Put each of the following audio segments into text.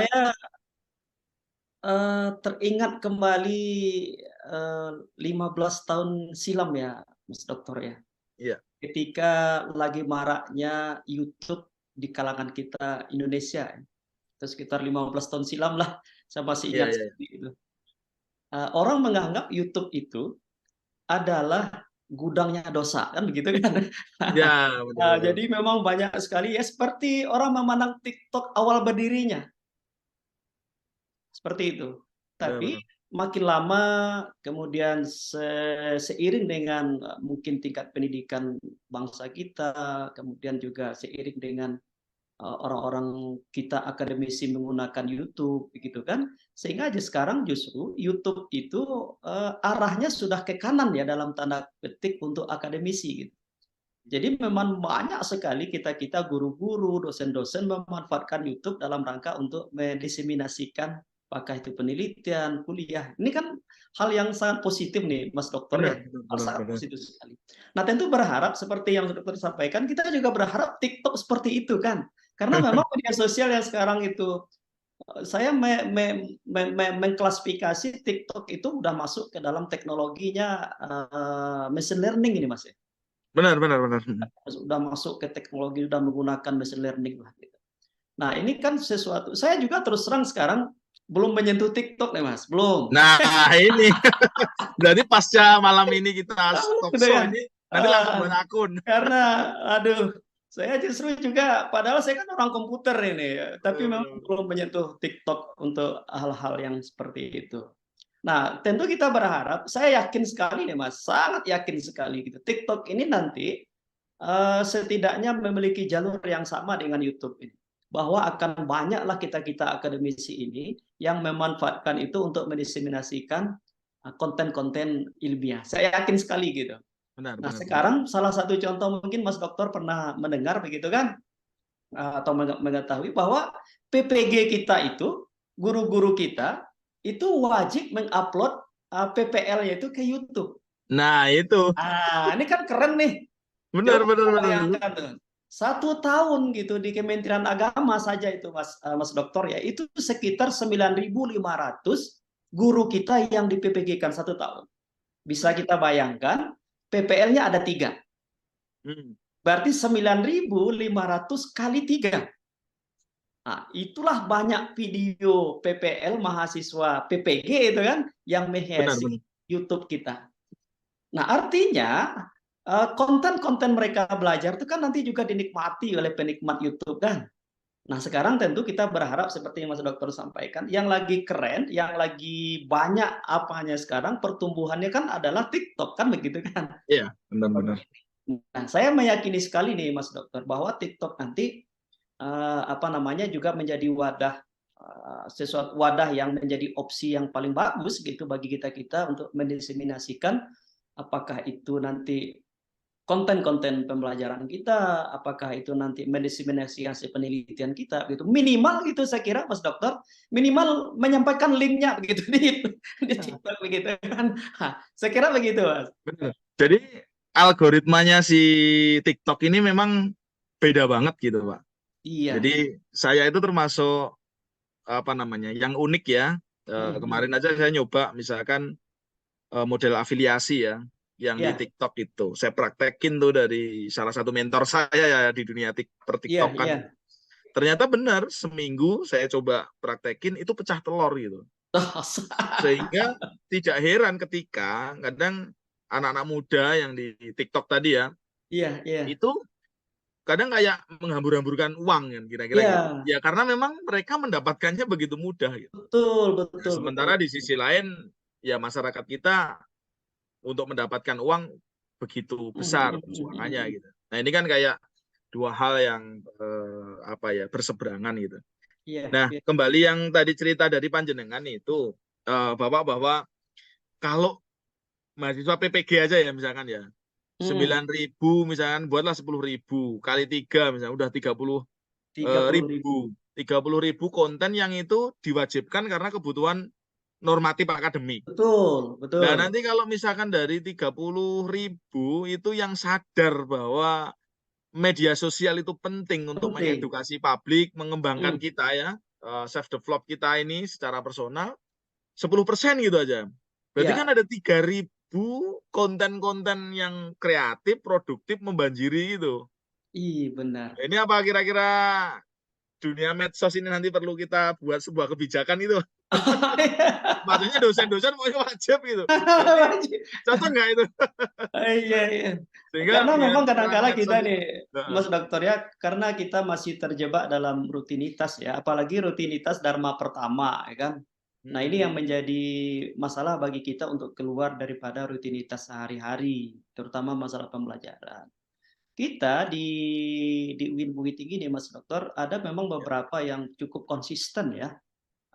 saya teringat kembali 15 tahun silam ya, Mas Dokter ya. Iya. Ketika lagi maraknya YouTube di kalangan kita Indonesia, itu sekitar 15 tahun silam lah, saya masih Iya, ingat iya, iya. seperti itu. Orang menganggap YouTube itu adalah gudangnya dosa, kan begitu kan? Iya, betul, betul. Jadi memang banyak sekali ya seperti orang memandang TikTok awal berdirinya, seperti itu. Benar, Tapi benar. makin lama kemudian seiring dengan, mungkin tingkat pendidikan bangsa kita, kemudian juga seiring dengan, orang-orang kita akademisi menggunakan YouTube begitu kan, sehingga aja sekarang justru YouTube itu, arahnya sudah ke kanan ya dalam tanda petik untuk akademisi gitu. Jadi memang banyak sekali kita-kita guru-guru, dosen-dosen memanfaatkan YouTube dalam rangka untuk mendiseminasikan apakah itu penelitian, kuliah. Ini kan hal yang sangat positif nih Mas Dokter Benar, ya, benar, hal benar, sangat benar. positif sekali. Nah tentu berharap seperti yang Dokter sampaikan, kita juga berharap TikTok seperti itu kan. Karena memang media sosial yang sekarang itu, saya mengklasifikasi TikTok itu udah masuk ke dalam teknologinya, machine learning ini Mas ya. Benar, benar, benar. Sudah masuk ke teknologi, sudah menggunakan machine learning lah gitu. Nah ini kan sesuatu, saya juga terus terang sekarang belum menyentuh TikTok nih Mas, belum. Nah, ini berarti pasca malam ini kita talk Gitu show kan. ini nanti langsung buat akun. Karena aduh, saya justru juga padahal saya kan orang komputer ini, tapi Benar, memang benar, benar. belum menyentuh TikTok untuk hal-hal yang seperti itu. Nah, tentu kita berharap, saya yakin sekali nih Mas, sangat yakin sekali gitu. TikTok ini nanti setidaknya memiliki jalur yang sama dengan YouTube ini. Bahwa akan banyaklah kita-kita akademisi ini yang memanfaatkan itu untuk mendiseminasikan konten-konten ilmiah. Saya yakin sekali gitu. Benar, Nah, benar, benar. sekarang salah satu contoh mungkin Mas Dokter pernah mendengar begitu kan? Atau mengetahui bahwa PPG kita itu, guru-guru kita itu wajib mengupload PPL-nya itu ke YouTube. Nah, itu. Ini kan keren nih. Benar, Coba benar, benar. bayangkan tuh. 1 tahun gitu di Kementerian Agama saja itu Mas Dokter ya, itu sekitar 9.500 guru kita yang di PPG-kan 1 tahun. Bisa kita bayangkan, PPL-nya ada 3. Hmm. Berarti 9.500 kali 3. Nah, itulah banyak video PPL mahasiswa PPG itu kan yang Benar, menghiasi benar. YouTube kita. Nah, artinya konten-konten mereka belajar itu kan nanti juga dinikmati oleh penikmat YouTube kan. Nah, sekarang tentu kita berharap seperti yang Mas Dokter sampaikan, yang lagi keren, yang lagi banyak apanya sekarang pertumbuhannya kan adalah TikTok kan begitu kan. Iya, benar, benar. Nah, saya meyakini sekali nih Mas Dokter bahwa TikTok nanti apa namanya juga menjadi wadah, sesuatu wadah yang menjadi opsi yang paling bagus gitu bagi kita-kita untuk mendiseminasikan apakah itu nanti konten-konten pembelajaran kita, apakah itu nanti mendiseminasikan hasil penelitian kita gitu. Minimal gitu saya kira Mas Dokter, minimal menyampaikan linknya begitu di TikTok begitu kan. Saya kira begitu Mas. Benar. Jadi algoritmanya si TikTok ini memang beda banget gitu, Pak. Jadi Iya. saya itu termasuk apa namanya yang unik ya. Kemarin aja saya nyoba misalkan model afiliasi ya yang di Iya, TikTok itu. Saya praktekin tuh dari salah satu mentor saya ya di dunia iya, per-TikTokan. iya. Ternyata benar seminggu saya coba praktekin itu pecah telur gitu. Sehingga tidak heran ketika kadang anak-anak muda yang di TikTok tadi ya, Iya, iya. itu kadang kayak menghambur-hamburkan uang kan kira-kira gitu. Iya, Ya karena memang mereka mendapatkannya begitu mudah gitu. betul, Nah, betul, betul. sementara di sisi lain ya masyarakat kita untuk mendapatkan uang begitu besar perjuangannya gitu. Nah, ini kan kayak dua hal yang apa ya berseberangan gitu. Iya, Nah, iya. kembali yang tadi cerita dari panjenengan itu Bapak bahwa kalau mahasiswa PPG aja ya misalkan ya Hmm, 9.000 misalkan buatlah 10.000 kali 3 misalnya udah 30 30.000. ribu 30.000 konten yang itu diwajibkan karena kebutuhan normatif akademik. Betul, Nah betul. nanti kalau misalkan dari 30.000 itu yang sadar bahwa media sosial itu penting untuk Penting. mengedukasi publik, mengembangkan Hmm, kita ya. self develop kita ini secara personal 10% gitu aja. Berarti Ya, kan ada 3.000 konten-konten yang kreatif, produktif membanjiri itu. iya benar. Ini apa kira-kira dunia medsos ini nanti perlu kita buat sebuah kebijakan itu? Maksudnya dosen-dosen pokoknya wajib gitu. Berarti cocok nggak itu? Iya, iya. Sehingga Karena biar memang peran kadang-kala kita medsos nih, itu. Heeh. Mas Dokter ya, karena kita masih terjebak dalam rutinitas ya, apalagi rutinitas Dharma pertama, ya kan. Nah ini yang Hmm. menjadi masalah bagi kita untuk keluar daripada rutinitas sehari-hari, terutama masalah pembelajaran. Kita di UIN Bukit Tinggi nih Mas Dokter, ada memang Ya. beberapa yang cukup konsisten ya.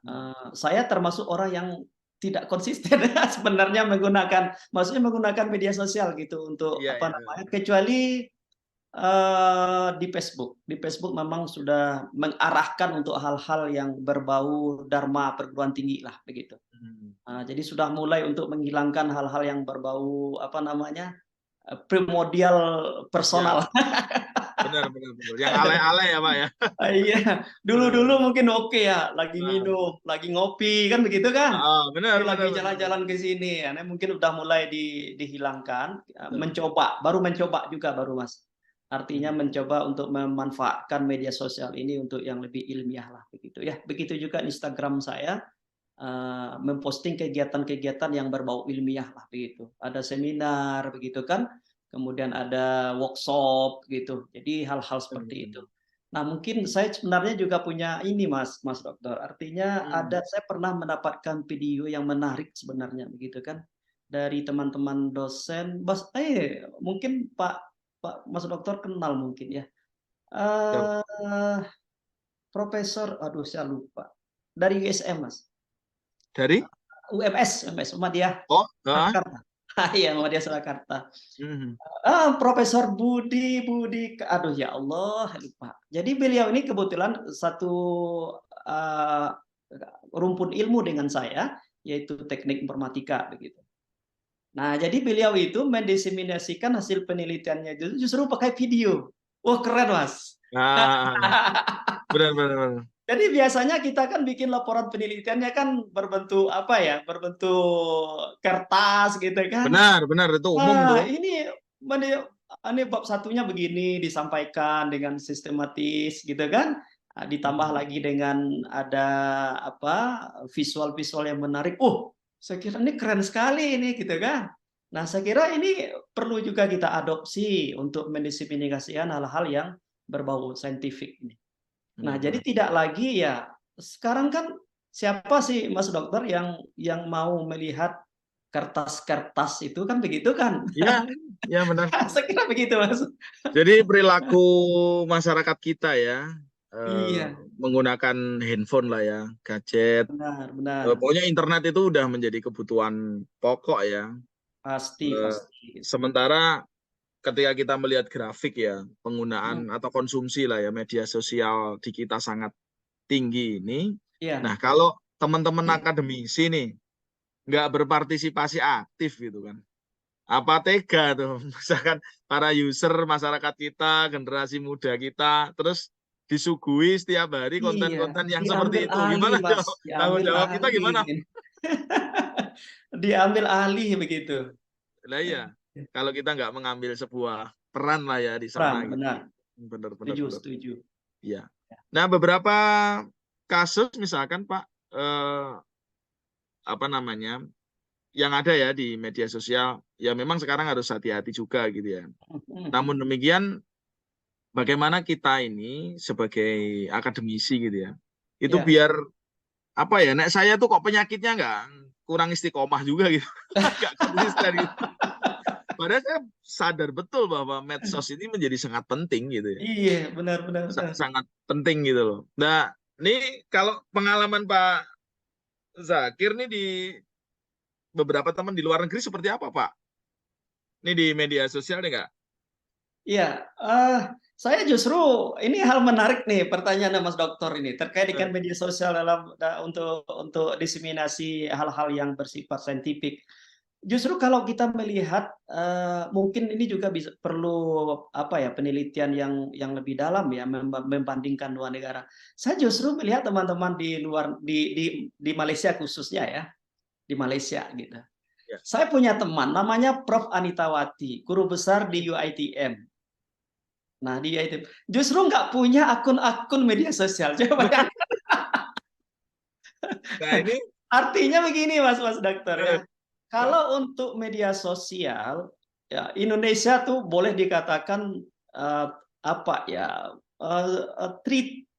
Hmm. Saya termasuk orang yang tidak konsisten sebenarnya maksudnya menggunakan media sosial gitu untuk Iya, apa iya. namanya, kecuali di Facebook. Di Facebook memang sudah mengarahkan untuk hal-hal yang berbau dharma perguruan tinggi lah begitu. Hmm. Jadi sudah mulai untuk menghilangkan hal-hal yang berbau apa namanya, primordial Ya, personal. benar, benar, benar. Yang alay-alay ya, Pak ya. Iya, dulu-dulu Eh, mungkin oke ya, lagi ah, minum, lagi ngopi, kan begitu kan? benar, Ini lagi benar, benar, benar. jalan-jalan ke sini, ya, ini mungkin udah mulai dihilangkan, Betul. baru mencoba juga baru Mas. Artinya Hmm. mencoba untuk memanfaatkan media sosial ini untuk yang lebih ilmiah lah begitu ya. Begitu juga Instagram saya, memposting kegiatan-kegiatan yang berbau ilmiah lah begitu. Ada seminar begitu kan, kemudian ada workshop gitu. Jadi hal-hal Benar, seperti itu. benar. Nah mungkin saya sebenarnya juga punya ini Mas Dokter, artinya Hmm. saya pernah mendapatkan video yang menarik sebenarnya begitu kan, dari teman-teman dosen, mungkin Pak Pak Mas Dokter kenal mungkin ya, Ya. eee, profesor aduh saya lupa, dari USM Mas. Dari? UMS Muhammadiyah Oh, Surakarta. Iya, Muhammadiyah Surakarta. hmm. Profesor Budi aduh ya Allah lupa. Jadi beliau ini kebetulan satu, eee, rumpun ilmu dengan saya, yaitu teknik informatika begitu. Nah, jadi beliau itu mendiseminasikan hasil penelitiannya itu justru pakai video. Wah keren Mas. Nah, benar, benar, benar. Jadi biasanya kita kan bikin laporan penelitiannya kan berbentuk apa ya, berbentuk kertas gitu kan. Benar, benar, itu umum tuh. Nah, ini bab satunya begini disampaikan dengan sistematis gitu kan. Ditambah Hmm. lagi dengan ada apa, visual-visual yang menarik. Saya kira ini keren sekali ini gitu kan. Nah, saya kira ini perlu juga kita adopsi untuk mendiseminasikan hal-hal yang berbau saintifik ini. Nah, Hmm. jadi Benar. tidak lagi ya, sekarang kan siapa sih Mas Dokter yang mau melihat kertas-kertas itu kan begitu kan? Iya, ya benar. Saya kira begitu Mas. Jadi perilaku masyarakat kita ya, eh, Iya, menggunakan handphone lah ya, gadget. benar benar. Pokoknya internet itu udah menjadi kebutuhan pokok ya. Pasti Eh, pasti gitu. Sementara ketika kita melihat grafik ya, Mhm, penggunaan atau konsumsi lah ya media sosial di kita sangat tinggi ini. iya. Nah, kalau teman-teman akademisi nih nggak berpartisipasi aktif gitu kan, apa tega tuh misalkan para user masyarakat kita, generasi muda kita, terus disuguhi setiap hari Iya, konten-konten yang diambil seperti itu. alih Gimana Mas, tanggung diambil jawab kita alih gimana? gitu. Diambil alih begitu. Lah iya, kalau kita nggak mengambil sebuah peran lah ya di sana Peran, gitu. benar. Benar, benar, Setuju benar. setuju. Iya. Nah, beberapa kasus misalkan Pak, apa namanya, yang ada ya di media sosial, ya memang sekarang harus hati-hati juga gitu ya. Mhm, Namun demikian, bagaimana kita ini sebagai akademisi gitu ya, itu iya. biar apa ya, nek saya tuh kok penyakitnya nggak kurang istiqomah juga gitu, nggak konsisten gitu. Padahal saya sadar betul bahwa medsos ini menjadi sangat penting gitu ya, Iya, benar benar benar. sangat penting gitu loh. Nah, ini kalau pengalaman Pak Zakir nih di beberapa teman di luar negeri seperti apa Pak? Ini di media sosial nih nggak? Iya, saya justru ini hal menarik nih pertanyaannya Mas Dokter ini, terkait dengan Eh, media sosial untuk diseminasi hal-hal yang bersifat saintifik. Justru kalau kita melihat, mungkin ini juga perlu penelitian yang lebih dalam ya, membandingkan dua negara. Saya justru melihat teman-teman di luar di Malaysia khususnya ya, di Malaysia gitu. Ya. Saya punya teman namanya Prof. Anitawati, guru besar di UiTM. Nah, di UiTM justru nggak punya akun-akun media sosial. Coba bayangkan. Nah ini Artinya begini Mas Dokter ya. Kalau untuk media sosial, ya Indonesia tuh boleh dikatakan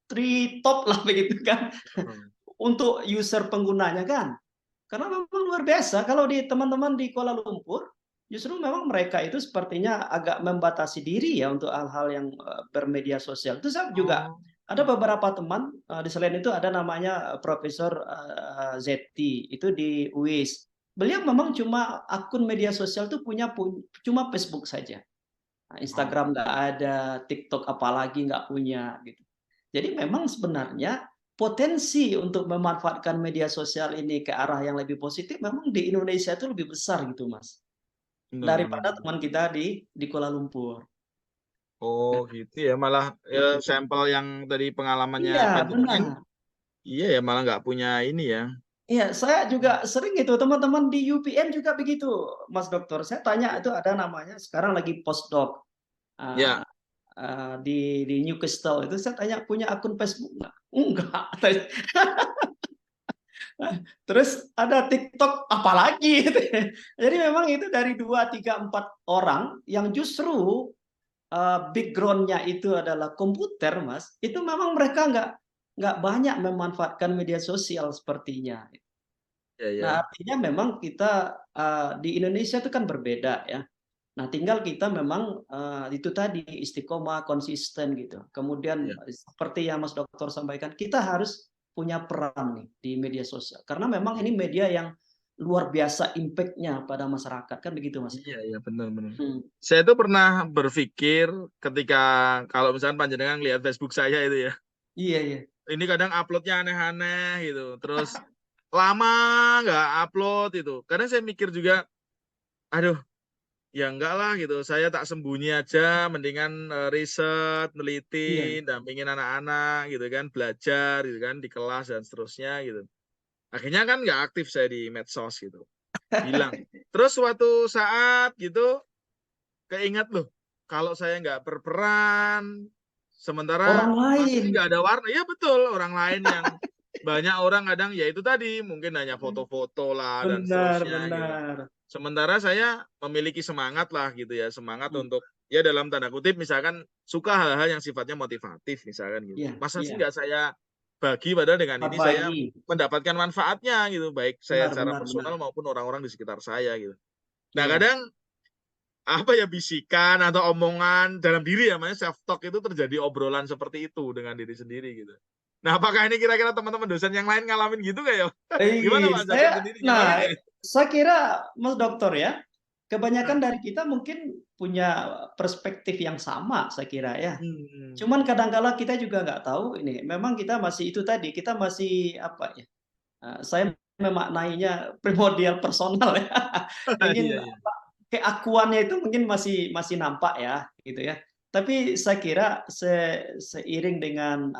three top lah begitu kan untuk user penggunanya kan. Karena memang luar biasa kalau di teman-teman di Kuala Lumpur justru memang mereka itu sepertinya agak membatasi diri ya untuk hal-hal yang bermedia sosial. Itu saya juga ada beberapa teman di selain itu ada namanya Profesor Zeti itu di UIS. Beliau memang cuma akun media sosial tuh cuma Facebook saja. Nah, Instagram nggak ada, TikTok apalagi nggak punya gitu. Jadi memang sebenarnya potensi untuk memanfaatkan media sosial ini ke arah yang lebih positif memang di Indonesia itu lebih besar gitu Mas. benar-benar. Daripada teman kita di Kuala Lumpur. Oh gitu ya, malah sampel yang tadi pengalamannya Iya, panjenengan, benar. iya ya malah nggak punya ini ya. Iya, saya juga sering itu teman-teman di UPN juga begitu, Mas Dokter. Saya tanya itu ada namanya sekarang lagi postdoc Ya, di Newcastle itu saya tanya punya akun Facebook nggak? Enggak. Terus ada TikTok apalagi gitu ya. Jadi memang itu dari 2, 3, 4 orang yang justru background-nya itu adalah komputer, Mas. Itu memang mereka nggak banyak memanfaatkan media sosial sepertinya. ya, Nah, ya. artinya memang kita di Indonesia itu kan berbeda ya. Nah, tinggal kita memang itu tadi istiqomah, konsisten gitu. Kemudian Ya. seperti yang Mas Dokter sampaikan, kita harus punya peran nih di media sosial. Karena memang ini media yang luar biasa impact-nya pada masyarakat kan begitu, Mas? Iya, iya benar-benar. Hmm. Saya tuh pernah berpikir ketika kalau misalkan panjenengan lihat Facebook saya itu ya, Iya, iya. ini kadang uploadnya aneh-aneh gitu, terus lama nggak upload itu. Kadang saya mikir juga, aduh, ya enggak lah gitu. Saya tak sembunyi aja, mendingan riset, Iya. neliti, dampingin anak-anak gitu kan, belajar gitu kan di kelas dan seterusnya gitu. Akhirnya kan nggak aktif saya di medsos gitu, hilang. Terus suatu saat gitu keingat loh, kalau saya nggak berperan, sementara Orang pasti lain. nggak ada warna. Ya betul, orang lain yang banyak orang kadang ya itu tadi mungkin hanya foto-foto lah dan Benar, seterusnya gitu. benar. Sementara saya memiliki semangat lah gitu ya, semangat Hmm. untuk ya dalam tanda kutip misalkan suka hal-hal yang sifatnya motivatif misalkan gitu. Iya, Masa sih iya. nggak saya bagi padahal dengan ini saya Berbagi. mendapatkan manfaatnya gitu, baik saya Benar, secara benar, benar. personal maupun orang-orang di sekitar saya gitu. Nah Iya. kadang apa ya bisikan atau omongan dalam diri ya, makanya self talk itu terjadi obrolan seperti itu dengan diri sendiri gitu. Nah, apakah ini kira-kira teman-teman dosen yang lain ngalamin gitu nggak ya? Gimana Pak Zakin sendiri ngalamin nggak? Saya kira Mas Dokter ya, Nah, kebanyakan dari kita mungkin punya perspektif yang sama saya kira ya. hmm, Cuman kadang-kala kita juga nggak tahu ini, memang kita masih itu tadi, kita masih apa ya, saya memaknainya primordial personal ya. iya Ingin iya. keakuannya itu mungkin masih masih nampak ya, gitu ya. Tapi saya kira seiring dengan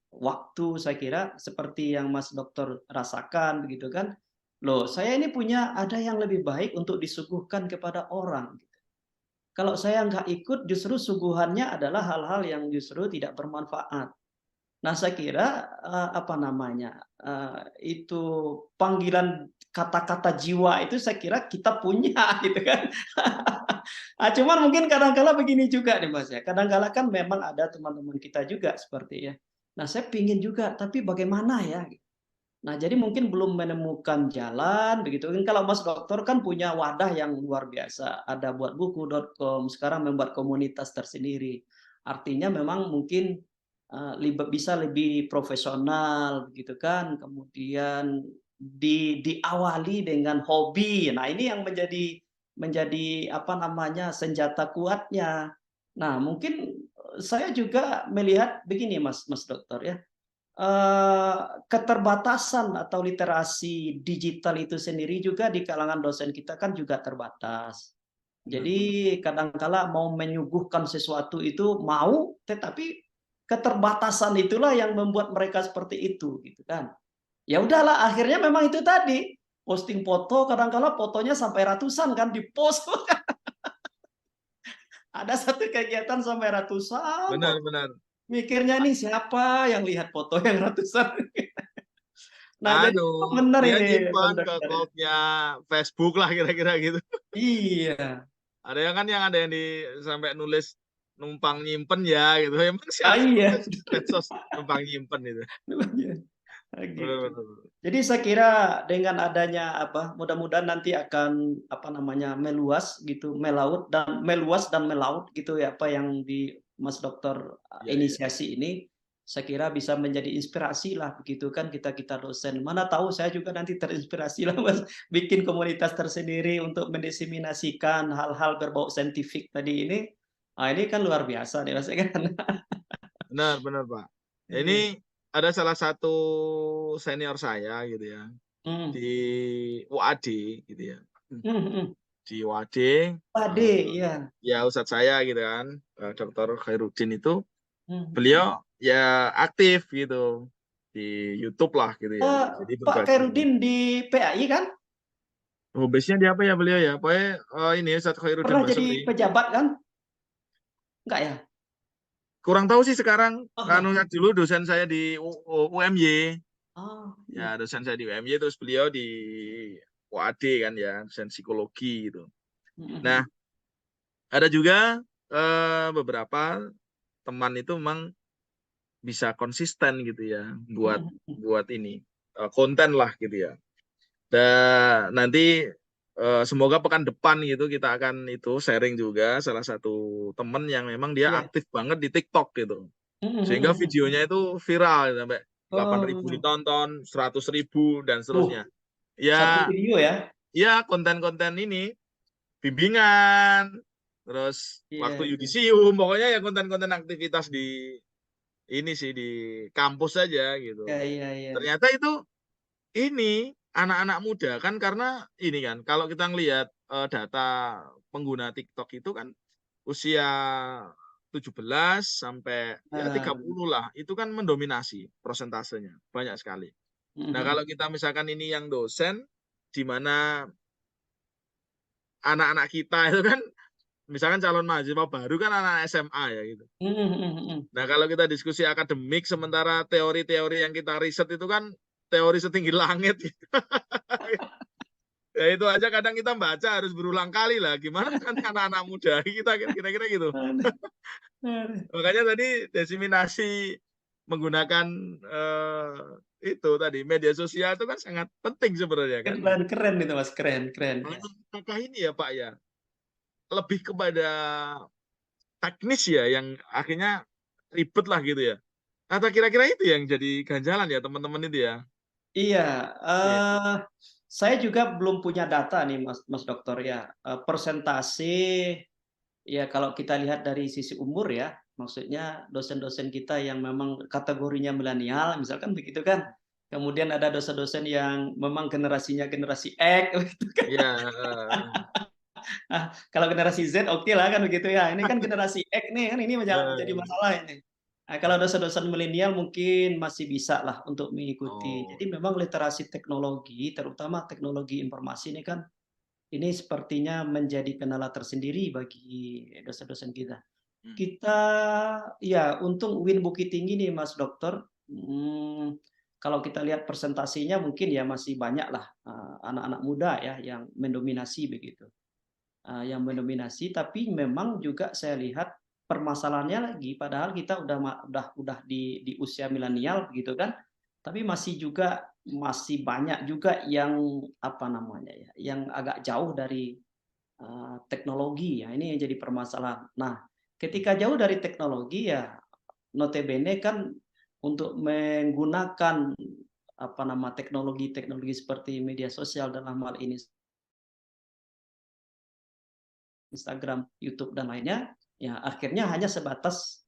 waktu saya kira seperti yang Mas Dokter rasakan begitu kan, loh saya ini punya ada yang lebih baik untuk disuguhkan kepada orang. Kalau saya nggak ikut justru suguhannya adalah hal-hal yang justru tidak bermanfaat. Nah, saya kira, itu panggilan kata-kata jiwa itu saya kira kita punya gitu kan. Cuman mungkin kadang-kala begini juga nih Mas ya, kadang-kala kan memang ada teman-teman kita juga seperti ya, nah saya pingin juga tapi bagaimana ya? Nah, jadi mungkin belum menemukan jalan begitu kan, kalau Mas Dokter kan punya wadah yang luar biasa, ada buat buku.com, sekarang membuat komunitas tersendiri. Artinya memang mungkin, bisa lebih profesional gitu kan, kemudian diawali dengan hobi. Nah, ini yang menjadi menjadi senjata kuatnya. Nah, mungkin, saya juga melihat begini Mas Dokter ya, keterbatasan atau literasi digital itu sendiri juga di kalangan dosen kita kan juga terbatas. Jadi kadangkala mau menyuguhkan sesuatu itu mau, tetapi keterbatasan itulah yang membuat mereka seperti itu, gitu kan. Ya udahlah, akhirnya memang itu tadi, posting foto, kadangkala fotonya sampai ratusan kan di-post. Ada satu kegiatan sampai ratusan foto. Benar-benar. Mikirnya nih siapa yang lihat foto yang ratusan? Nah, jadi benar Dia ini, nyimpan benar. ke cloud-nya Facebook lah kira-kira gitu. Iya. Ada yang sampai nulis numpang nyimpen ya gitu. Emang Ah, siapa iya. nulis medsos numpang nyimpen itu? Nah, gitu. Benar-benar. Jadi saya kira dengan adanya mudah-mudahan nanti akan meluas gitu, meluas dan melaut gitu ya apa yang di Mas Dokter Iya, iya. inisiasi ini, saya kira bisa menjadi inspirasi lah begitu kan kita dosen. Mana tahu saya juga nanti terinspirasi lah Mas bikin komunitas tersendiri untuk mendiseminasikan hal-hal berbau saintifik tadi ini. Ah, ini kan luar biasa nih Mas kan. Benar, benar, Pak. Ini Iya. ada salah satu senior saya gitu ya Hmm. di UAD gitu ya. Hmm, hmm. Di UAD Pade, ya. ya ustadz saya gitu kan, Dr. Khairuddin itu Hmm. beliau ya aktif gitu di YouTube lah gitu ya. Jadi Pak berbagi. Khairuddin di PAI kan? Hobisnya dia apa ya beliau ya? Pokoknya ini Ustadz Khairuddin Pernah jadi Basri. pejabat kan? Enggak ya? Kurang tahu sih sekarang. Kan Oh, dulu dosen saya di UMY. oh, iya. Ya dosen saya di UMY terus beliau di UAD kan ya, dosen psikologi gitu. Nah, Mhm, ada juga beberapa teman itu memang bisa konsisten gitu ya buat mhm, mhm. buat ini konten lah gitu ya. Dan nanti semoga pekan depan gitu kita akan itu sharing juga salah satu temen yang memang dia Iya. aktif banget di TikTok gitu. Mhm, Sehingga mhm, mhm. videonya itu viral sampai 8.000 Oh, ditonton, 100.000 dan seterusnya. satu Ya, video ya? ya konten-konten ini bimbingan, terus Iya, waktu iya. yudisium, pokoknya ya konten-konten aktivitas di ini sih di kampus saja Iya, gitu. iya, iya. Ternyata itu ini anak-anak muda kan karena ini kan kalau kita ngelihat data pengguna TikTok itu kan usia 17 sampai ya Nah, 30 lah itu kan mendominasi prosentasenya banyak sekali. mhm, Nah, mhm. kalau kita misalkan ini yang dosen di mana anak-anak kita itu kan misalkan calon mahasiswa baru kan anak SMA ya gitu. Mhm, mhm, mhm. Nah, kalau kita diskusi akademik sementara teori-teori yang kita riset itu kan teori setinggi langit gitu. Ya itu aja kadang kita baca harus berulang kali lah. Gimana kan anak-anak muda kita kira-kira gitu. Aduh, aduh. Makanya tadi desiminasi menggunakan itu tadi media sosial itu kan sangat penting sebenarnya kan. Keren, keren itu Mas, keren, keren. Apakah ini ya Pak ya lebih kepada teknis ya yang akhirnya ribet lah gitu ya. Atau kira-kira itu yang jadi ganjalan ya teman-teman itu ya. Iya, Iya. saya juga belum punya data nih Mas Mas Dokter ya, persentase ya kalau kita lihat dari sisi umur ya, maksudnya dosen-dosen kita yang memang kategorinya milenial misalkan begitu kan. Kemudian ada dosen-dosen yang memang generasinya generasi X gitu kan. Iya, Nah, kalau generasi Z oke lah kan begitu ya. Ini kan generasi X nih kan ini menjadi eh, masalah ini. Nah, kalau dosen-dosen milenial mungkin masih bisa lah untuk mengikuti. oh, Jadi memang literasi teknologi, terutama teknologi informasi ini kan ini sepertinya menjadi kendala tersendiri bagi dosen-dosen kita. hmm. Kita ya untung UIN Bukit Tinggi nih Mas Dokter, kalau kita lihat presentasinya mungkin ya masih banyak lah, anak-anak muda ya yang mendominasi begitu, yang mendominasi tapi memang juga saya lihat permasalahannya lagi padahal kita udah di usia milenial begitu kan, tapi masih banyak juga yang apa namanya ya, yang agak jauh dari teknologi ya, ini yang jadi permasalahan. Nah, ketika jauh dari teknologi ya notabene kan untuk menggunakan teknologi-teknologi seperti media sosial dalam hal ini Instagram, YouTube dan lainnya, ya akhirnya hanya sebatas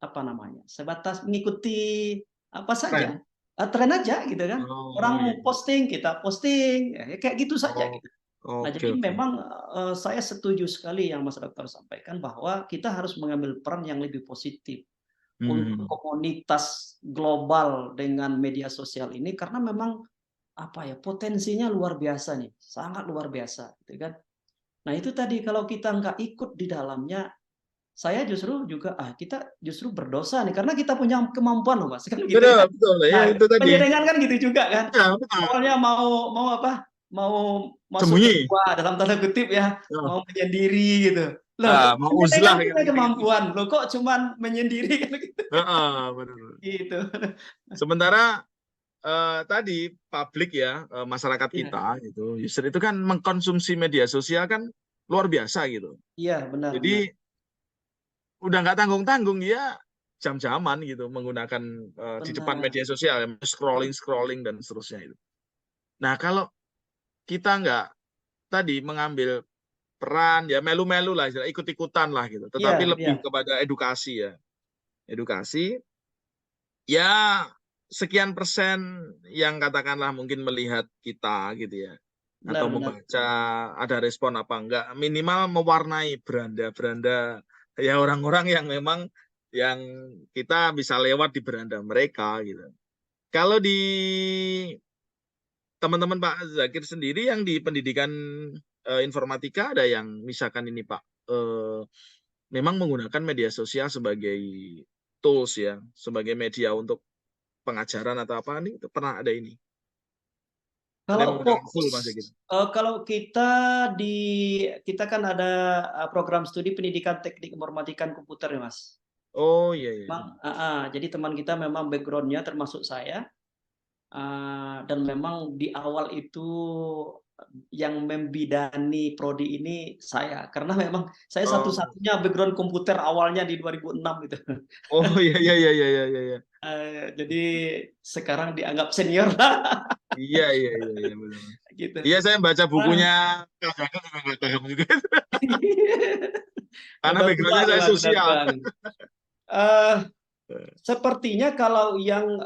sebatas mengikuti apa saja. Tren. tren aja gitu kan. Oh, Orang iya. posting, kita posting, ya, kayak gitu saja Oh, gitu. Nah, oke, jadi oke. memang saya setuju sekali yang Mas Dokter sampaikan bahwa kita harus mengambil peran yang lebih positif untuk Hmm. komunitas global dengan media sosial ini karena memang apa ya, potensinya luar biasa nih, sangat luar biasa gitu kan. Nah, itu tadi kalau kita nggak ikut di dalamnya, saya justru juga, kita justru berdosa nih karena kita punya kemampuan loh Mas, kan gitu Betul, ya. betul. Ya, Nah, itu tadi. penyedengan kan gitu juga kan. Ya, betul. Awalnya mau mau apa, mau masuk ke Sembunyi. gua dalam tanda kutip ya, Ya. mau menyendiri gitu. Loh, Mau penyedengan uzlah punya gitu. kemampuan, loh kok cuman menyendiri kan gitu. Heeh, betul. Gitu. Sementara tadi publik ya, masyarakat Iya, kita gitu, user itu kan mengkonsumsi media sosial kan luar biasa gitu. iya benar benar. Jadi udah nggak tanggung-tanggung ya, jam-jaman gitu menggunakan di depan Benar, media sosial, ya, scrolling scrolling dan seterusnya itu. Nah, kalau kita nggak tadi mengambil peran ya, melu-melu lah, ikut-ikutan lah gitu, iya tetapi iya, lebih kepada edukasi ya, edukasi ya, sekian persen yang katakanlah mungkin melihat kita gitu ya, atau benar benar. membaca ada respon apa enggak, minimal mewarnai beranda-beranda ya, orang-orang yang memang yang kita bisa lewat di beranda mereka gitu. Kalau di teman-teman Pak Zakir sendiri yang di pendidikan informatika, ada yang misalkan ini Pak, memang menggunakan media sosial sebagai tools ya, sebagai media untuk pengajaran atau apa nih, itu pernah ada ini. Saya Kalau menggunakan full fokus, Mas gitu. kalau kita kan ada, program studi pendidikan teknik informatika komputer ya, Mas. Oh iya iya. Memang jadi teman kita memang background-nya termasuk saya, dan memang di awal itu yang membidani prodi ini saya, karena memang saya Oh, satu-satunya background komputer awalnya di 2006 gitu. oh iya iya iya iya iya iya. Iya Jadi sekarang dianggap senior lah iya iya iya iya, benar. gitu. Iya, saya baca Ah. bukunya Kak Jaka juga nggak paham juga. Karena Udah tua backgroundnya nih saya Mas, udah sosial. tua nih. Eee, Sepertinya kalau yang,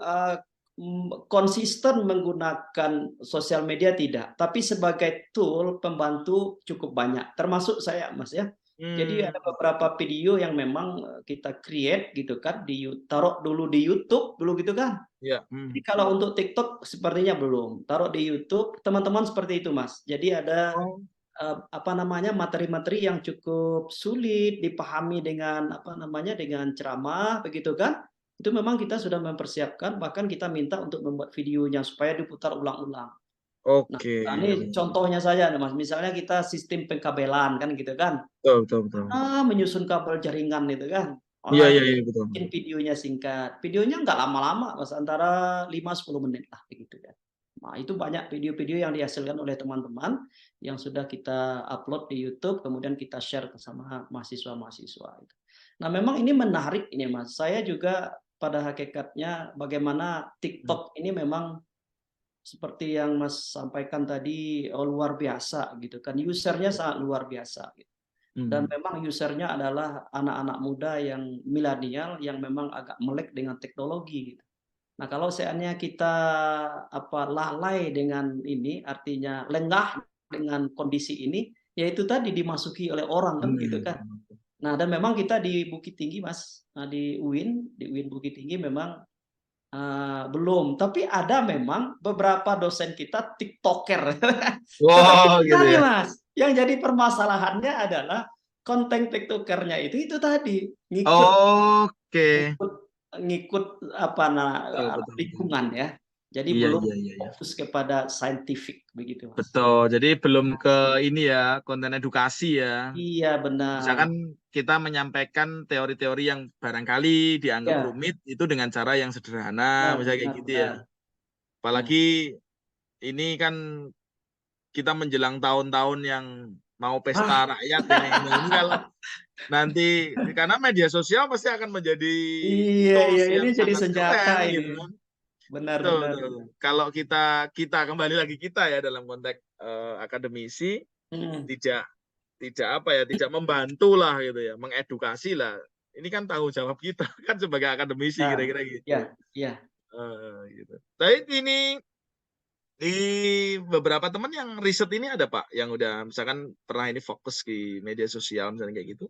konsisten menggunakan sosial media tidak, tapi sebagai tool pembantu cukup banyak, termasuk saya, Mas, ya. Jadi ada Hmm, beberapa video yang memang, kita create gitu kan, taruh dulu di YouTube dulu gitu kan. ya. Jadi kalau untuk TikTok sepertinya belum, taruh di YouTube, teman-teman seperti itu, Mas. Jadi ada Oh, apa namanya, materi-materi yang cukup sulit dipahami dengan, apa namanya, dengan ceramah begitu kan, itu memang kita sudah mempersiapkan, bahkan kita minta untuk membuat videonya supaya diputar ulang-ulang. Nah, oke. ini contohnya saja nih Mas, misalnya kita sistem pengkabelan kan gitu kan, Betul betul betul. menyusun kabel jaringan itu kan, Iya online iya iya betul. bikin videonya singkat, videonya nggak lama-lama Mas, antara 5-10 menit lah begitu kan. Nah, itu banyak video-video yang dihasilkan oleh teman-teman yang sudah kita upload di YouTube, kemudian kita share sama mahasiswa-mahasiswa itu. Nah, memang ini menarik ini Mas, saya juga pada hakikatnya bagaimana TikTok ini memang seperti yang Mas sampaikan tadi, luar biasa gitu kan, user-nya sangat luar biasa gitu. Dan Hmm. memang user-nya adalah anak-anak muda yang milenial yang memang agak melek dengan teknologi gitu. Nah, kalau seandainya kita lalai dengan ini, artinya lengah dengan kondisi ini, ya itu tadi dimasuki oleh orang kan gitu Benar. kan. Nah, dan memang kita di Bukit Tinggi Mas, di UIN Bukit Tinggi memang, belum, tapi ada memang beberapa dosen kita tiktoker. Wow, gitu Tapi ya. Mas, yang jadi permasalahannya adalah konten tiktoker-nya itu tadi, ngikut Oke. ngikut ngikut apa Betul betul betul. lingkungan ya. Jadi Iya belum iya iya iya. fokus kepada saintifik begitu, Mas. Betul. Jadi belum ke ini ya, konten edukasi ya. Iya benar. Misalkan kita menyampaikan teori-teori yang barangkali dianggap Ya, rumit itu dengan cara yang sederhana, benar misalnya kayak benar gitu ya. benar. Ya. Apalagi ini kan kita menjelang tahun-tahun yang mau Ah, pesta rakyat ini. Nah, ini kalau nanti karena media sosial pasti akan menjadi iya iya, tools ini yang jadi sangat senjata keren ini. gitu kan. Benar Betul, benar. betul, betul. Kalau kita kembali lagi kita ya dalam konteks akademisi, Mhm. tidak tidak apa ya, tidak membantu lah gitu ya, mengedukasi lah. Ini kan tanggung jawab kita kan sebagai akademisi Ya, kira-kira iya gitu. iya. Gitu. Tapi ini di beberapa teman yang riset ini ada Pak, yang udah misalkan pernah ini fokus di media sosial misalnya kayak gitu.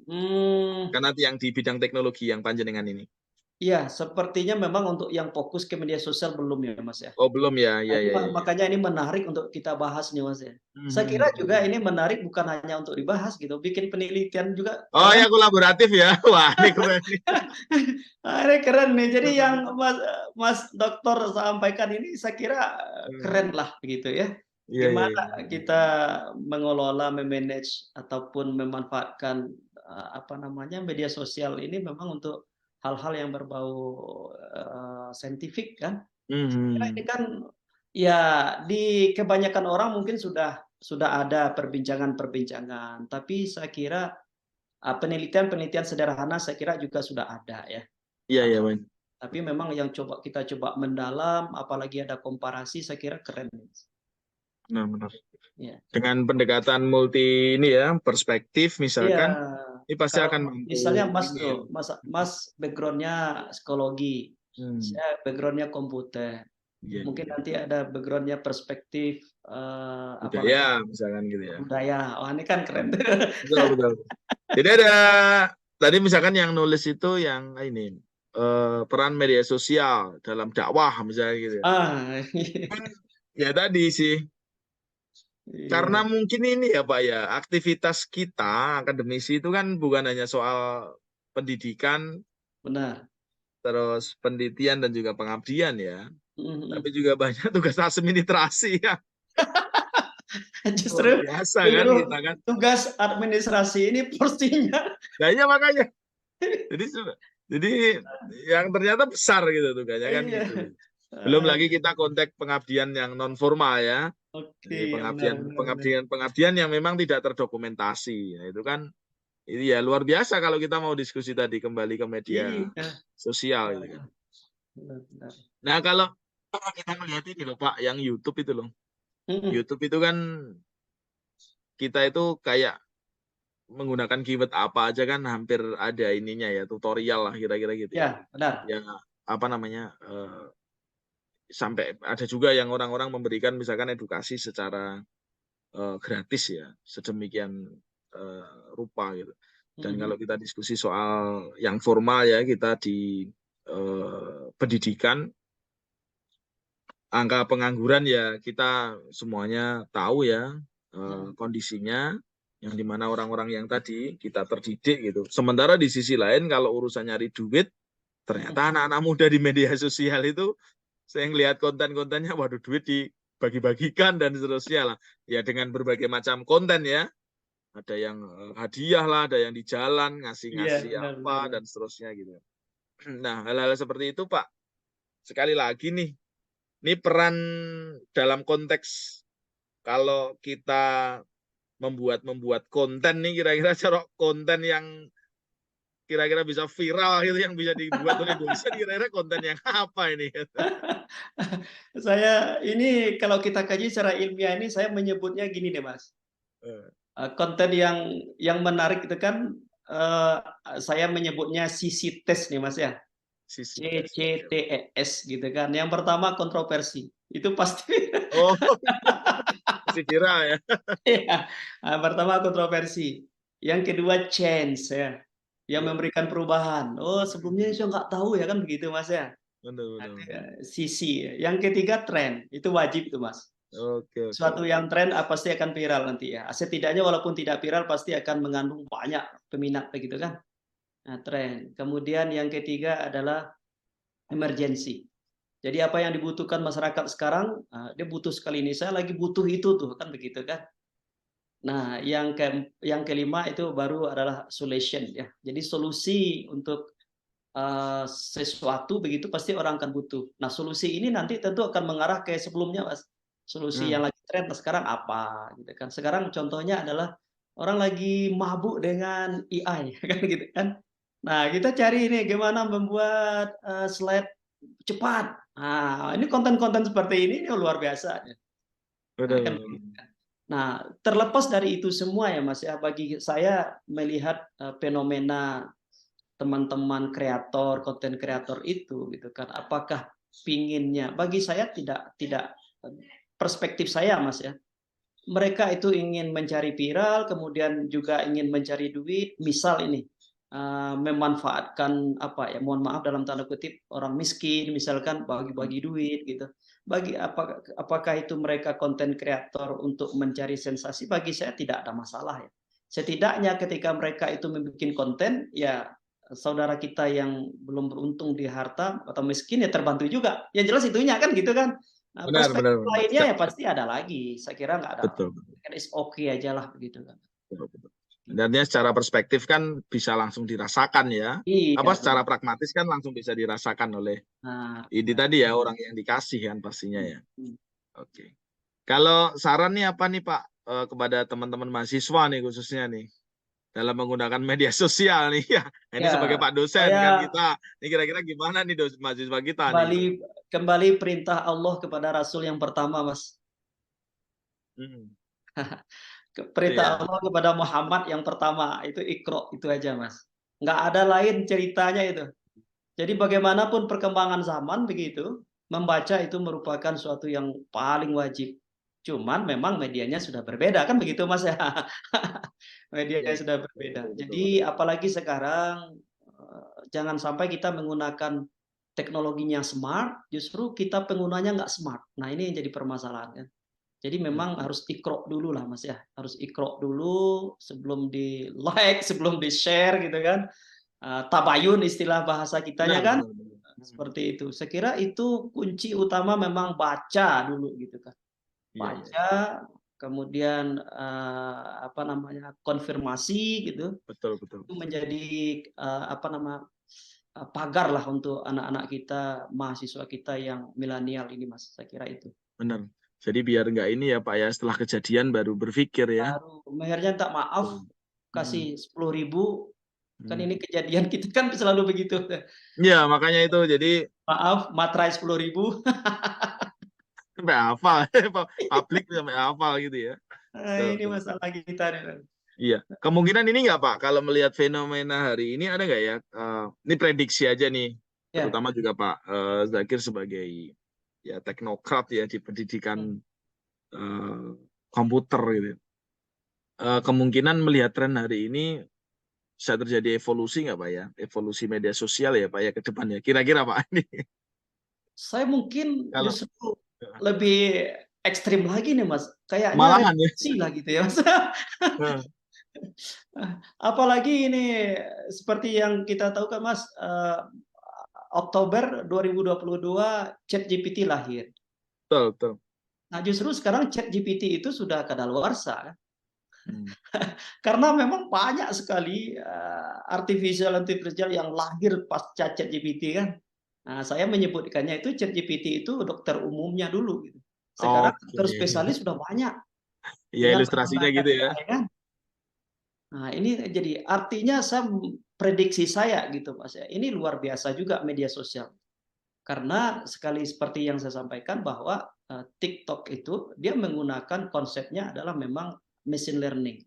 Hmm, Karena yang di bidang teknologi yang panjenengan ini. iya, sepertinya memang untuk yang fokus ke media sosial belum ya, Mas, ya. Oh belum ya, Nah, ya ini ya ya. Ya. makanya ini menarik untuk kita bahas nih, Mas, ya. Saya Mhm, kira juga mhm. ini menarik bukan hanya untuk dibahas gitu, bikin penelitian juga Oh keren. ya kolaboratif ya, wah ini keren nih. Ini keren nih. Jadi yang Mas Dokter sampaikan ini saya kira keren lah begitu ya. Iya iya iya. Gimana kita mengelola, memanage ataupun memanfaatkan, apa namanya, media sosial ini memang untuk hal-hal yang berbau, saintifik kan. Saya kira ini Mhm. kan ya di kebanyakan orang mungkin sudah ada perbincangan-perbincangan, tapi saya kira, penelitian-penelitian sederhana saya kira juga sudah ada ya. Iya iya, Hal-hal Bang. tapi memang yang kita coba mendalam, apalagi ada komparasi, saya kira keren. Benar benar. Iya. Dengan pendekatan multi ini ya, perspektif Iya, misalkan, ini pasti kalau akan mampu misalnya Mas ini tuh, ya. Mas background-nya psikologi, Hmm. saya background-nya komputer, Iya mungkin iya. nanti ada background-nya perspektif, Budaya apalagi misalkan gitu ya. budaya. Wah, ini kan keren tuh. Betul betul. Jadi ada tadi misalkan yang nulis itu yang ini peran media sosial dalam dakwah misalnya gitu ya. Ah, Kan ya tadi sih karena iya, mungkin ini ya Pak ya aktivitas kita akademisi itu kan bukan hanya soal pendidikan benar. terus penelitian dan juga pengabdian ya, Mhm tapi mhm. juga banyak tugas administrasi ya luar Justru biasa kan justru kita kan. tugas administrasi ini porsinya Nah, iya makanya jadi jadi yang ternyata besar gitu tugasnya kan iya. gitu. Belum Heeh, lagi kita kontak pengabdian yang non formal ya. oke, Jadi ya benar pengabdian benar benar. pengabdian pengabdian yang memang tidak terdokumentasi. Nah, itu kan itu ya luar biasa kalau kita mau diskusi tadi kembali ke media Iya, sosial gitu kan. heeh, benar benar. Nah, kalau kita melihat ini loh Pak, yang YouTube itu loh. Mhm, YouTube itu kan kita itu kayak menggunakan keyword apa aja kan hampir ada ininya ya, tutorial lah kira-kira gitu ya. ya benar. Ya apa namanya? Sampai ada juga yang orang-orang memberikan misalkan edukasi secara gratis ya, sedemikian rupa gitu. Mhm Dan mhm. kalau kita diskusi soal yang formal ya, kita di pendidikan, angka pengangguran ya kita semuanya tahu ya Mhm. kondisinya, yang dimana orang-orang yang tadi kita terdidik gitu. Sementara di sisi lain kalau urusan nyari duit, Mhm. ternyata anak-anak muda di media sosial itu saya ngelihat konten-kontennya, waduh duit dibagi-bagikan dan seterusnya lah. Ya dengan berbagai macam konten ya. Ada yang hadiah lah, ada yang di jalan Iya, ngasih-ngasih benar benar apa benar. dan seterusnya gitu. Nah, hal-hal seperti itu Pak, sekali lagi nih, ini peran dalam konteks kalau kita membuat konten nih kira-kira cara konten yang kira-kira bisa viral gitu yang bisa dibuat oleh Indonesia kira-kira konten yang apa ini? Saya ini kalau kita kaji secara ilmiah ini saya menyebutnya gini deh, Mas, Eh, konten yang menarik itu kan, eee, saya menyebutnya sisi tes nih, Mas, ya, Sisi tes. Oke. CCTES gitu kan. Yang pertama kontroversi, itu pasti Oh, masih viral ya. iya, pertama kontroversi, yang kedua change ya, yang Iya. memberikan perubahan. Oh, sebelumnya saya nggak tahu ya kan begitu, Mas, ya. Benar benar Nanti, benar. sisi, yang ketiga tren, itu wajib itu, Mas. Oke oke Suatu oke. yang tren, pasti akan viral nanti ya. Setidaknya walaupun tidak viral pasti akan mengandung banyak peminat begitu kan. Nah, tren. Kemudian yang ketiga adalah emergency. Jadi apa yang dibutuhkan masyarakat sekarang, dia butuh sekali ini, saya lagi butuh itu tuh, kan begitu kan. Nah, yang kelima itu baru adalah solution ya. Jadi solusi untuk, sesuatu begitu pasti orang akan butuh. Nah, solusi ini nanti tentu akan mengarah ke sebelumnya, Mas. Solusi Hmm. yang lagi tren sekarang apa, gitu kan. Sekarang contohnya adalah orang lagi mabuk dengan AI, kan gitu kan. Nah, kita cari ini gimana membuat, slide cepat. Nah, ini konten-konten seperti ini luar biasa. Nah, Benar kan benar. begitu kan. Nah, terlepas dari itu semua ya, Mas, ya, bagi saya melihat, fenomena teman-teman kreator, konten kreator itu gitu kan. Apakah pinginnya? Bagi saya tidak perspektif saya Mas ya. Mereka itu ingin mencari viral, kemudian juga ingin mencari duit. Misal ini memanfaatkan apa ya? Mohon maaf dalam tanda kutip orang miskin, misalkan bagi-bagi duit gitu. Apakah itu mereka konten kreator untuk mencari sensasi? Bagi saya tidak ada masalah ya. Setidaknya ketika mereka itu membuat konten, ya saudara kita yang belum beruntung di harta atau miskin ya terbantu juga. Yang jelas itunya kan gitu kan. Nah, Benar, benar, perspektif benar. lainnya ya pasti ada lagi. Saya kira nggak ada. Betul, betul, Kan is okay aja lah begitu kan. betul, betul. Dan artinya secara perspektif kan bisa langsung dirasakan ya. Iya, Apa secara pragmatis kan langsung bisa dirasakan oleh nah, ini tadi ya, orang yang dikasih kan pastinya ya. hmm. Oke. Kalau saran nih apa nih Pak kepada teman-teman mahasiswa nih khususnya nih dalam menggunakan media sosial nih ya. Ini sebagai Ya, Pak dosen kan saya kita. Ini kira-kira gimana nih mahasiswa kita nih? kembali perintah Allah kepada Rasul yang pertama, Mas. Hmm. Perintah Iya. Allah kepada Muhammad yang pertama itu Iqra, itu aja Mas. Nggak ada lain ceritanya itu. Jadi bagaimanapun perkembangan zaman begitu, membaca itu merupakan suatu yang paling wajib. Cuman memang medianya sudah berbeda kan begitu Mas ya. Iya, Medianya iya. sudah Betul, berbeda. betul, betul, Jadi betul. apalagi sekarang jangan sampai kita menggunakan teknologinya smart, justru kita penggunanya nggak smart. Nah ini yang jadi permasalahan kan. Jadi Hmm. memang harus ikrok dulu lah Mas ya. Harus ikrok dulu sebelum di like, sebelum di share gitu kan. Tabayun istilah bahasa kitanya Benar, kan. benar, benar. Seperti itu. Saya kira itu kunci utama memang baca dulu gitu kan. Iya, iya, iya. Baca, kemudian apa namanya konfirmasi gitu. Betul, betul. Itu menjadi apa nama pagar lah untuk anak-anak kita, mahasiswa kita yang milenial ini Mas. Saya kira itu. Benar. Jadi biar nggak ini ya Pak ya, setelah kejadian baru berpikir ya. Baru akhirnya tak maaf Betul. kasih Hmm. 10.000 kan Hmm. ini kejadian kita kan selalu begitu. Ya makanya itu jadi Maaf, materai 10.000. sampai hafal, publik sampai hafal gitu ya. Betul, Ini betul, betul. masalah kita nih. Iya, kemungkinan ini nggak Pak, kalau melihat fenomena hari ini ada nggak ya? Ini prediksi aja nih, Ya. terutama juga Pak Zakir sebagai ya teknokrat ya di pendidikan komputer gitu. Kemungkinan melihat tren hari ini bisa terjadi evolusi nggak Pak ya? Evolusi media sosial ya Pak ya ke depannya. Kira-kira Pak ini. Saya mungkin Kalau justru lebih ekstrim lagi nih Mas. Kayaknya malahan ya. revolusi lah gitu ya Mas. Nah, Apalagi ini seperti yang kita tahu kan Mas, Oktober 2022 ChatGPT lahir. betul, betul. Nah justru sekarang ChatGPT itu sudah kadaluarsa. Hmm. Karena memang banyak sekali artificial yang lahir pasca ChatGPT kan. Nah, saya menyebutkannya itu ChatGPT itu dokter umumnya dulu gitu. Sekarang Oke. dokter spesialis sudah banyak Ya dengan ilustrasinya menggunakan gitu ya. AI kan. Nah, ini jadi artinya prediksi saya gitu Mas ya. Ini luar biasa juga media sosial. Karena sekali seperti yang saya sampaikan bahwa TikTok itu dia menggunakan konsepnya adalah memang machine learning.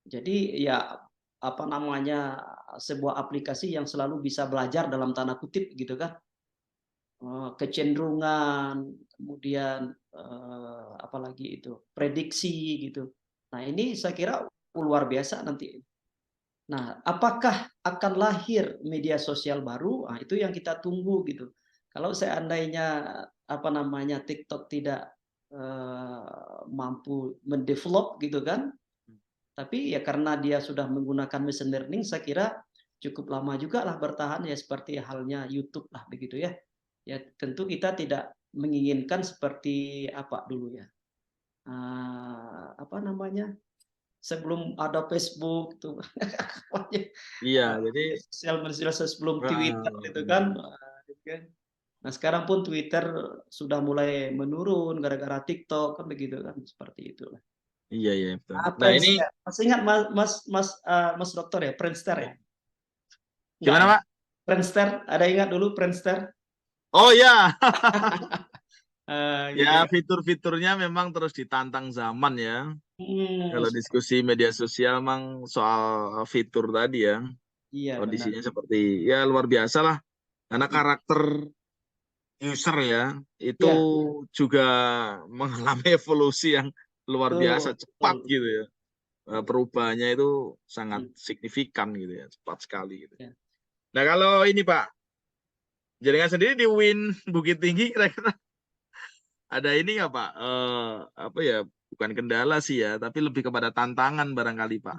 Jadi ya apa namanya sebuah aplikasi yang selalu bisa belajar dalam tanda kutip gitu kan. Kecenderungan, kemudian apalagi itu prediksi gitu. Nah ini saya kira luar biasa nanti. Nah apakah akan lahir media sosial baru? Nah, itu yang kita tunggu gitu. Kalau seandainya apa namanya TikTok tidak mampu mendevelop gitu kan, tapi ya karena dia sudah menggunakan machine learning, saya kira cukup lama juga lah bertahan ya seperti halnya YouTube lah begitu ya. Ya tentu kita tidak menginginkan seperti apa dulu ya. Apa namanya? Sebelum ada Facebook tuh. Iya, jadi Sosial sebelum Twitter gitu benar. kan. Nah sekarang pun Twitter sudah mulai menurun gara-gara TikTok kan begitu kan seperti itulah. Iya, iya betul. Nah ini Friendster. Masih ingat Mas Dokter ya, Friendster ya? Enggak gimana ya? Pak? Friendster, ada ingat dulu Friendster? Oh ya, Gitu ya kan. fitur-fiturnya memang terus ditantang zaman ya. Hmm, Kalau diskusi media sosial memang soal fitur tadi ya. Iya, benar. Kondisinya seperti ya luar biasa lah. Karena karakter user ya itu Iya, juga mengalami evolusi yang luar biasa betul, cepat betul. gitu ya. Perubahannya itu sangat Hmm, signifikan gitu ya, cepat sekali gitu. ya. Nah kalau ini Pak, jaringan sendiri di UIN Bukit Tinggi kira-kira ada ini nggak Pak? Apa ya? Bukan kendala sih ya, tapi lebih kepada tantangan barangkali Pak.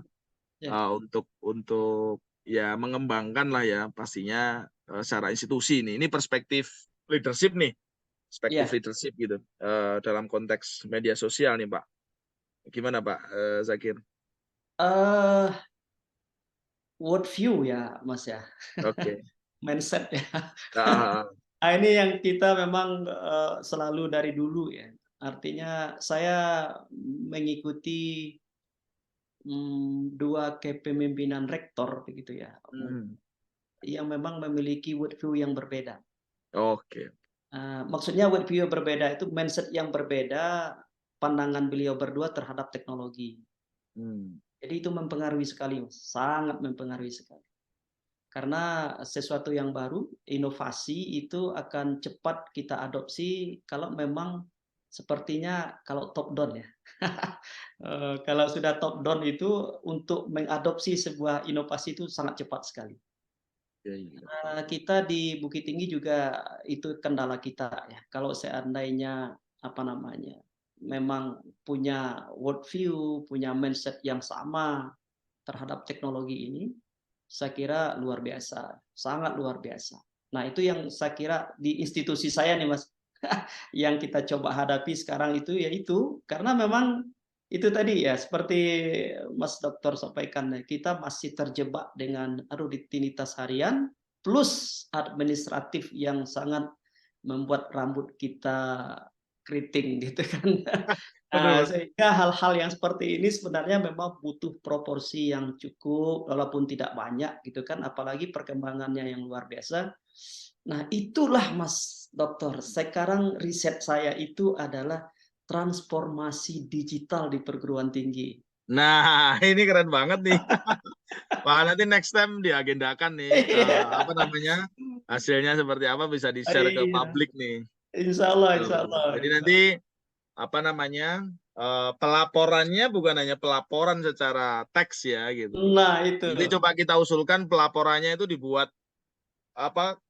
Ya. Untuk ya mengembangkan lah ya pastinya secara institusi ini. Ini perspektif leadership nih, perspektif Ya. leadership gitu dalam konteks media sosial nih Pak. Gimana Pak Zakir? eh World view ya, Mas ya. Oke. Mindset ya. Ah, Nah, ini yang kita memang selalu dari dulu ya. Artinya saya mengikuti dua kepemimpinan rektor begitu ya, hmm, yang memang memiliki world view yang berbeda. Oke. Maksudnya world view berbeda itu mindset yang berbeda, pandangan beliau berdua terhadap teknologi. Hmm, Jadi itu mempengaruhi sekali, Mas, sangat mempengaruhi sekali. Karena sesuatu yang baru, inovasi itu akan cepat kita adopsi kalau memang sepertinya kalau top down ya. Kalau sudah top down itu untuk mengadopsi sebuah inovasi itu sangat cepat sekali. ya, ya. Kita di Bukit Tinggi juga itu kendala kita ya. Kalau seandainya apa namanya, memang punya world view, punya mindset yang sama terhadap teknologi ini, saya kira luar biasa, sangat luar biasa. Nah, itu yang saya kira di institusi saya nih, Mas, yang kita coba hadapi sekarang itu, yaitu karena memang itu tadi ya, seperti Mas Dokter sampaikan, ya, kita masih terjebak dengan rutinitas harian plus administratif yang sangat membuat rambut kita keriting gitu kan. Betul. Sehingga hal-hal yang seperti ini sebenarnya memang butuh proporsi yang cukup, walaupun tidak banyak gitu kan, apalagi perkembangannya yang luar biasa. Nah, itulah Mas Dokter, sekarang riset saya itu adalah transformasi digital di perguruan tinggi. Nah, ini keren banget nih. Wah, nanti next time diagendakan nih, Iya. apa namanya, hasilnya seperti apa bisa di-share ke Iya, publik nih. insyaallah, Betul. insyaallah, Jadi nanti insyaallah. apa namanya pelaporannya bukan hanya pelaporan secara teks ya gitu. Nah, itu. Nanti coba kita usulkan pelaporannya itu dibuat apa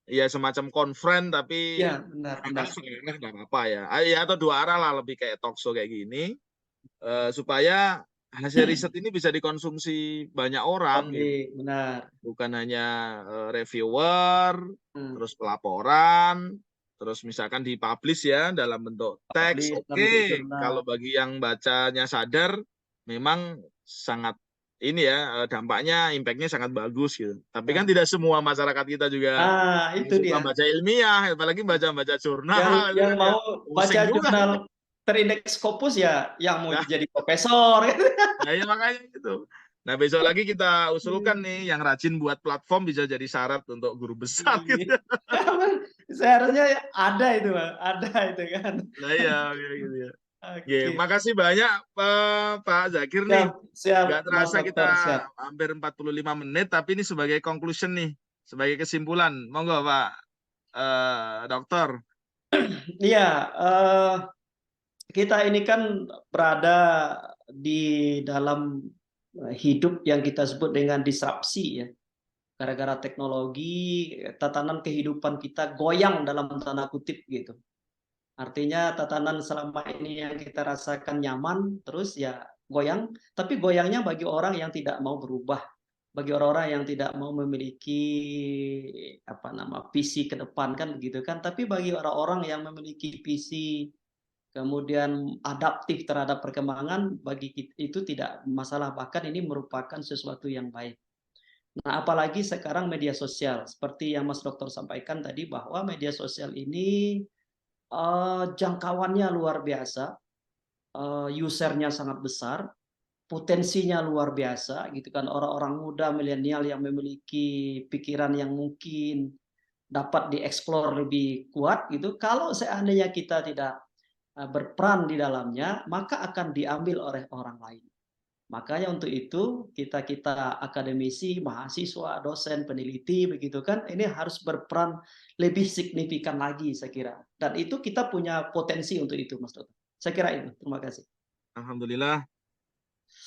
ya semacam konferen tapi Ya, benar, benar. barangkali seenggaknya nggak apa-apa ya. Ya atau dua arah lah lebih kayak talk show kayak gini supaya hasil riset ini bisa dikonsumsi banyak orang gitu. Publik, benar. Bukan hanya reviewer, Mmm, terus pelaporan, terus misalkan dipublish ya dalam bentuk teks. publik dalam bentuk Oke, jurnal. kalau bagi yang bacanya sadar, memang sangat ini ya dampaknya, impactnya sangat bagus gitu. Tapi kan Ya. tidak semua masyarakat kita juga Itu suka dia. baca ilmiah, apalagi baca-baca Yang jurnal itu yang kan ya mau pusing baca juga. jurnal terindeks Scopus ya yang mau Nah, jadi profesor. nah ya makanya itu. Nah besok lagi kita usulkan nih yang rajin buat platform bisa jadi syarat untuk guru besar Iya. gitu. Seharusnya ada itu, Bang, ada itu kan. Nah ya kayak gitu ya. Oke, Oke, makasih banyak Pak Zakir nih. siap, siap, Nggak Mas terasa kita Dokter, siap. hampir 45 menit, tapi ini sebagai conclusion nih, sebagai kesimpulan. Monggo Pak Dokter. Iya, kita ini kan berada di dalam, hidup yang kita sebut dengan disrupsi ya. Gara-gara teknologi, tatanan kehidupan kita "goyang" dalam tanda kutip gitu. Artinya tatanan selama ini yang kita rasakan nyaman, terus ya goyang, tapi goyangnya bagi orang yang tidak mau berubah, bagi orang-orang yang tidak mau memiliki apa nama, visi ke depan kan begitu kan. Tapi bagi orang-orang yang memiliki visi, kemudian adaptif terhadap perkembangan, bagi itu tidak masalah, bahkan ini merupakan sesuatu yang baik. Nah, apalagi sekarang media sosial, seperti yang Mas Dokter sampaikan tadi bahwa media sosial ini jangkauannya luar biasa, user-nya sangat besar, potensinya luar biasa gitu kan. Orang-orang muda milenial yang memiliki pikiran yang mungkin dapat dieksplor lebih kuat gitu, kalau seandainya kita tidak, berperan di dalamnya, maka akan diambil oleh orang lain. Makanya untuk itu kita akademisi, mahasiswa, dosen, peneliti begitu kan, ini harus berperan lebih signifikan lagi saya kira. Dan itu kita punya potensi untuk itu, Mas Dr. Saya kira itu. Terima kasih. Alhamdulillah.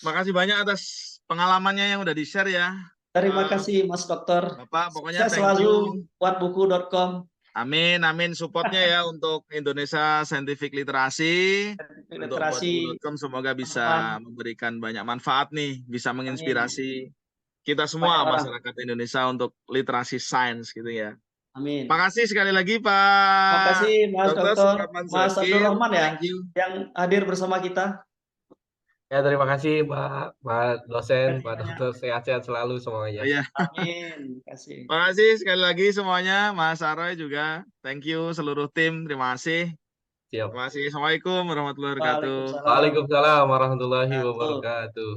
Makasih banyak atas pengalamannya yang udah di-share ya. Terima kasih Mas Dokter. Bapak, pokoknya Sukses thank you. selalu buat buku.com. Amin, amin supportnya ya untuk Indonesia Scientific Literasi. Untuk Literasi. buat.com semoga bisa memberikan banyak manfaat nih, bisa menginspirasi kita semua masyarakat Indonesia untuk literasi sains gitu ya. Amin. Makasih sekali lagi Pak. Makasih Mas Dokter, Mas Abdul Rahman ya, yang hadir bersama kita. Ya, terima kasih Pak dosen, Pak Dokter, sehat-sehat selalu semuanya. Iya. Amin. Terima kasih. Makasih sekali lagi semuanya, Mas Aroy juga. Thank you seluruh tim, terima kasih. Siap. Terima kasih. Assalamualaikum warahmatullahi wabarakatuh. Waalaikumsalam warahmatullahi wabarakatuh.